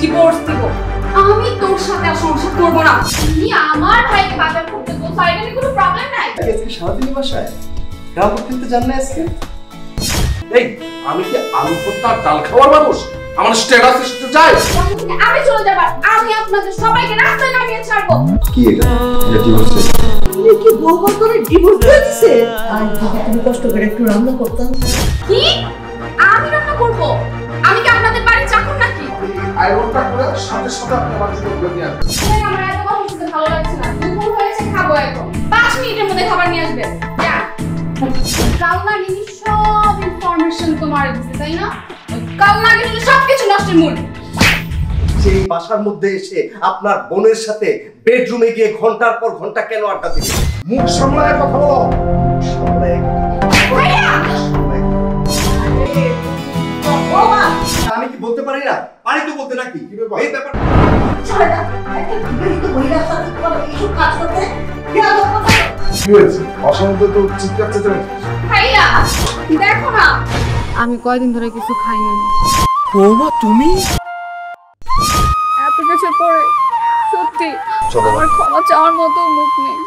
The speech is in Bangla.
ডিভোর্স দিব। আমি তোর সাথে আর সংসার করব না। তুমি আমার ভাইকে বাজার করতে বলছো, আর এখানে কোনো প্রবলেম নাই। আজকে সারাদিনই বাসায় গ্রাম খেলতে যান না আজকে? এই আমি কি আলু ভর্তা ডাল খাওয়ার মানুষ? আমার স্ট্যাটাস এসে যায়। আমি চলে যাব, আমি আপনাদের সবাইকে রাস্তায় নামিয়ে ছাড়বো। কি এটা ডিভোর্স? তুমি কি বউবা করে ডিভোর্স দিয়েছে? আর তুমি কষ্ট করে একটু রান্না করতাম। কি? আমি রান্না করব? আমি কি আপনাদের বাড়ির চাকর নাকি? আইরনটা করে সাথে সাথে আপনি আমার জন্য বলে দিয়ে আসবেন। আমার এত কথা শুনতে ভালো লাগছে না। দুপুর হয়েছে, খাবো এখন। 5 মিনিটের মধ্যে খাবার নিয়ে আসবে। যা। কালনা নিনি সব ইনফরমেশন তোমার দিতে, তাই না? কালনা নিনি সবকিছু নষ্টের মূল। সেই বাসার মধ্যে এসে আপনার বোনের সাথে বেডরুমে গিয়ে ঘন্টার পর ঘন্টা কেন আড্ডা দিলেন? মুখ সামলায় কথা বলো। সামলায় ভাইয়া! আমি কি বলতে পারি না? পারি তো বলতে নাকি? এই ব্যাপার কি হয়েছে? অসম্ভব তো চিৎকার চেঁচামেচি। ভাইয়া, দেখো না। আমি কয়দিন ধরে কিছু খাইনি। বৌমা তুমি? এত কিছু পরে সত্যি আমার ক্ষমা চাওয়ার মতো মুখ নেই।